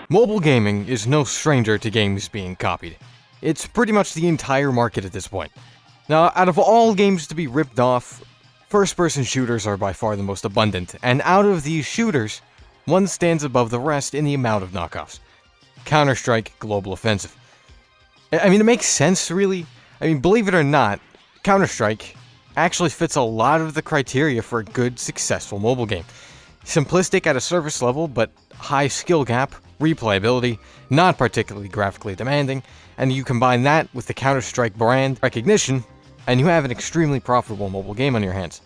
Mobile gaming is no stranger to games being copied. It's pretty much the entire market at this point. Now, out of all games to be ripped off, first-person shooters are by far the most abundant, and out of these shooters, one stands above the rest in the amount of knockoffs. Counter-Strike Global Offensive. I mean, it makes sense, really. I mean, believe it or not, Counter-Strike actually fits a lot of the criteria for a good, successful mobile game. Simplistic at a surface level, but high skill gap, replayability, not particularly graphically demanding, and you combine that with the Counter-Strike brand recognition, and you have an extremely profitable mobile game on your hands.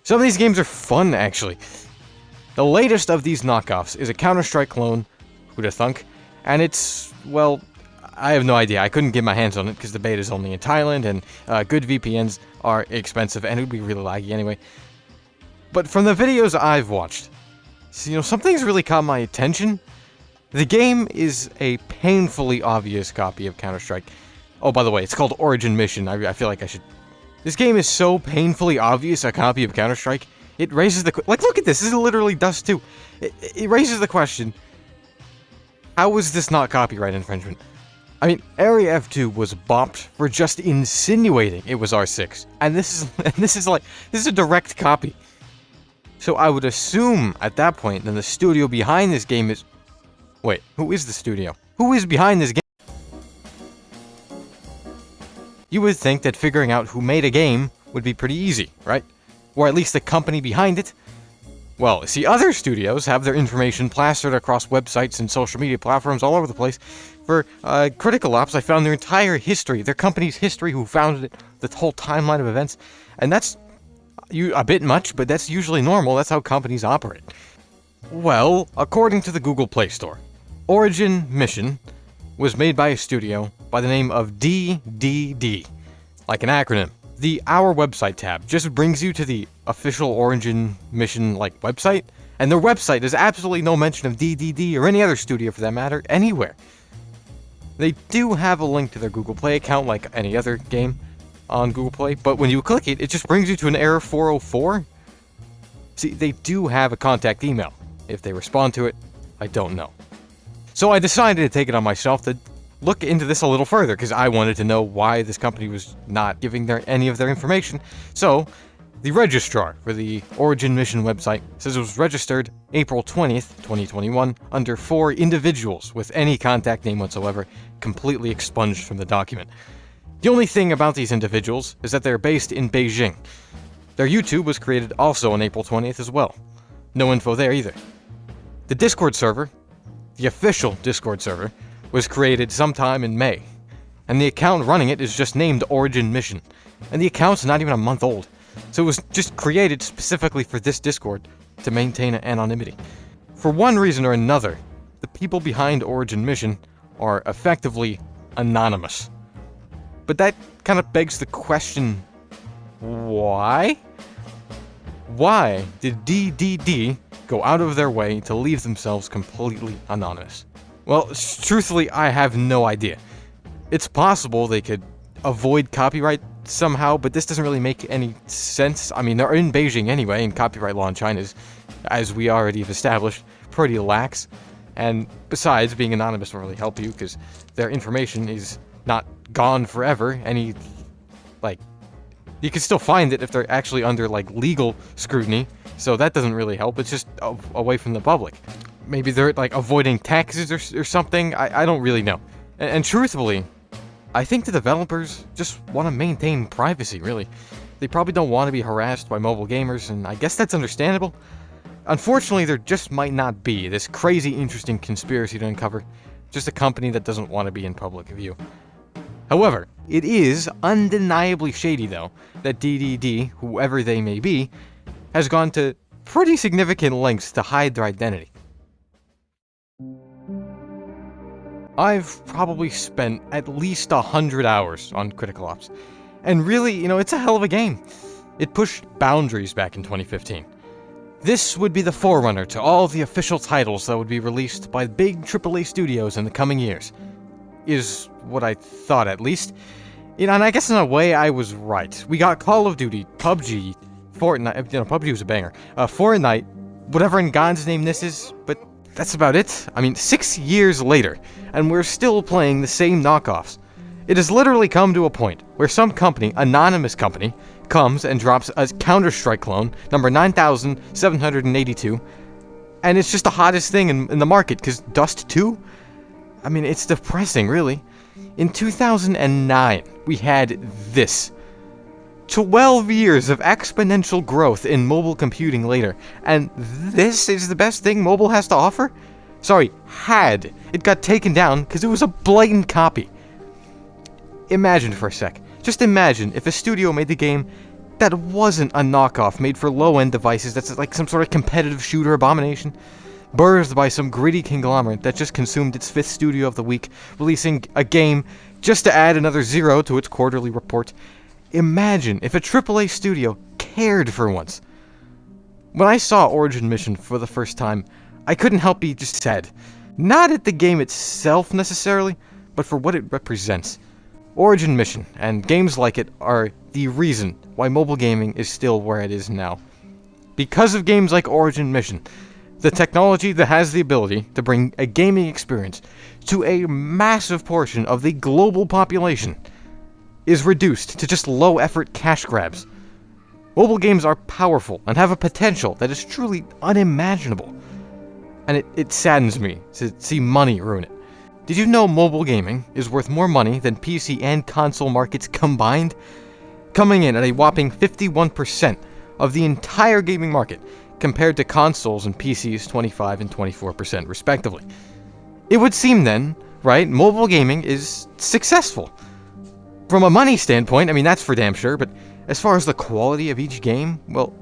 Some of these games are fun, actually. The latest of these knockoffs is a Counter-Strike clone, who'da thunk, and it's, well, I have no idea. I couldn't get my hands on it because the beta is only in Thailand, and good VPNs are expensive, and it would be really laggy anyway. But from the videos I've watched, something's really caught my attention. The game is a painfully obvious copy of Counter-Strike. Oh, by the way, it's called Origin Mission. I feel like I should... This game is so painfully obvious a copy of Counter-Strike, it raises the... Like, look at this! This is literally Dust 2. It raises the question, how is this not copyright infringement? I mean, Area F2 was bopped for just insinuating it was R6. And this is a direct copy. So I would assume, at that point, then the studio behind this game is... Wait, who is the studio? Who is behind this game? You would think that figuring out who made a game would be pretty easy, right? Or at least the company behind it. Well, see, other studios have their information plastered across websites and social media platforms all over the place. For Critical Ops, I found their entire history, their company's history, who founded it, the whole timeline of events, and that's a bit much, but that's usually normal. That's how companies operate. Well, according to the Google Play Store, Origin Mission was made by a studio by the name of DDD, like an acronym. The Our Website tab just brings you to the official Origin Mission website, and their website has absolutely no mention of DDD or any other studio for that matter anywhere. They do have a link to their Google Play account like any other game on Google Play, but when you click it, it just brings you to an error 404. See, they do have a contact email. If they respond to it, I don't know. So I decided to take it on myself to look into this a little further, because I wanted to know why this company was not giving any of their information. So, the registrar for the Origin Mission website says it was registered April 20th, 2021, under 4 individuals with any contact name whatsoever, completely expunged from the document. The only thing about these individuals is that they're based in Beijing. Their YouTube was created also on April 20th as well. No info there either. The Discord server, the official Discord server, was created sometime in May, and the account running it is just named Origin Mission, and the account's not even a month old, so it was just created specifically for this Discord to maintain anonymity. For one reason or another, the people behind Origin Mission are effectively anonymous. But that kind of begs the question, why? Why did DDD go out of their way to leave themselves completely anonymous? Well, truthfully, I have no idea. It's possible they could avoid copyright somehow, but this doesn't really make any sense. I mean, they're in Beijing anyway, and copyright law in China is, as we already have established, pretty lax. And besides, being anonymous won't really help you, because their information is not gone forever. You can still find it if they're actually under, legal scrutiny, so that doesn't really help. It's just away from the public. Maybe they're, avoiding taxes or something. I don't really know. And truthfully, I think the developers just want to maintain privacy, really. They probably don't want to be harassed by mobile gamers, and I guess that's understandable. Unfortunately, there just might not be this crazy interesting conspiracy to uncover. Just a company that doesn't want to be in public view. However, it is undeniably shady, though, that DDD, whoever they may be, has gone to pretty significant lengths to hide their identity. I've probably spent at least 100 hours on Critical Ops, and really, it's a hell of a game. It pushed boundaries back in 2015. This would be the forerunner to all the official titles that would be released by big AAA studios in the coming years. Is what I thought, at least. And I guess in a way I was right. We got Call of Duty, PUBG, Fortnite, PUBG was a banger, Fortnite, whatever in God's name this is, but that's about it. I mean, 6 years later, and we're still playing the same knockoffs. It has literally come to a point where some company, anonymous company, comes and drops a Counter-Strike clone, number 9782, and it's just the hottest thing in the market, because Dust 2? I mean, it's depressing, really. In 2009, we had this. 12 years of exponential growth in mobile computing later, and this is the best thing mobile has to offer? Sorry, had. It got taken down because it was a blatant copy. Imagine for a sec. Just imagine if a studio made the game that wasn't a knockoff made for low-end devices that's like some sort of competitive shooter abomination, birthed by some greedy conglomerate that just consumed its 5th studio of the week, releasing a game just to add another zero to its quarterly report. Imagine if a AAA studio cared for once. When I saw Origin Mission for the first time, I couldn't help be just sad. Not at the game itself necessarily, but for what it represents. Origin Mission, and games like it, are the reason why mobile gaming is still where it is now. Because of games like Origin Mission, the technology that has the ability to bring a gaming experience to a massive portion of the global population is reduced to just low-effort cash grabs. Mobile games are powerful and have a potential that is truly unimaginable. And it saddens me to see money ruin it. Did you know mobile gaming is worth more money than PC and console markets combined? Coming in at a whopping 51% of the entire gaming market, compared to consoles and PCs 25 and 24% respectively. It would seem then, right, mobile gaming is successful. From a money standpoint, I mean, that's for damn sure, but as far as the quality of each game, well,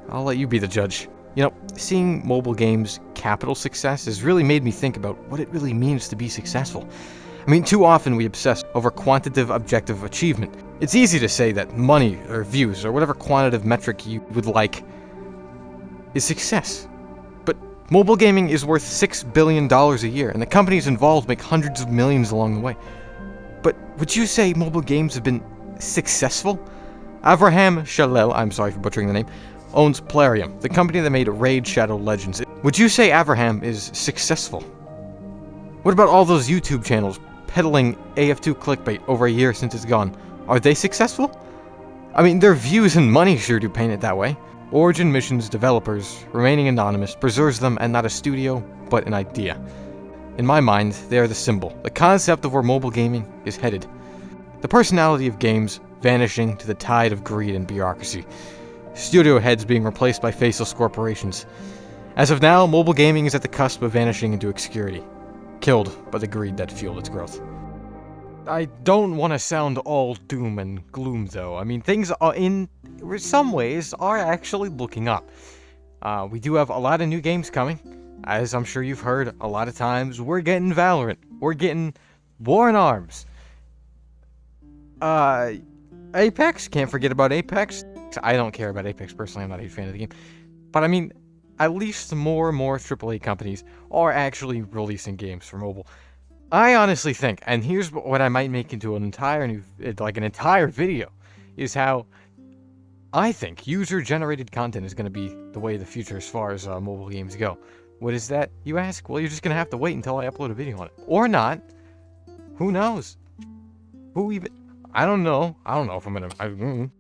I'll let you be the judge. You know, seeing mobile games' capital success has really made me think about what it really means to be successful. I mean, too often we obsess over quantitative objective achievement. It's easy to say that money, or views, or whatever quantitative metric you would like, is success. But mobile gaming is worth $6 billion a year, and the companies involved make hundreds of millions along the way. But would you say mobile games have been successful? Avraham Shalel, I'm sorry for butchering the name, owns Plarium, the company that made Raid Shadow Legends. Would you say Avraham is successful? What about all those YouTube channels peddling AF2 clickbait over a year since it's gone? Are they successful? I mean, their views and money sure do paint it that way. Origin Mission's developers, remaining anonymous, preserves them and not a studio, but an idea. In my mind, they are the symbol, the concept of where mobile gaming is headed. The personality of games vanishing to the tide of greed and bureaucracy. Studio heads being replaced by faceless corporations. As of now, mobile gaming is at the cusp of vanishing into obscurity, killed by the greed that fueled its growth. I don't want to sound all doom and gloom, though. I mean, things are in some ways are actually looking up. We do have a lot of new games coming. As I'm sure you've heard a lot of times, we're getting Valorant. We're getting War in Arms. Apex, can't forget about Apex. I don't care about Apex personally, I'm not a huge fan of the game. But I mean, at least more and more AAA companies are actually releasing games for mobile. I honestly think, and here's what I might make into an entire video, is how I think user-generated content is going to be the way of the future as far as mobile games go. What is that, you ask? Well, you're just going to have to wait until I upload a video on it. Or not. Who knows? Who even... I don't know if I'm going to...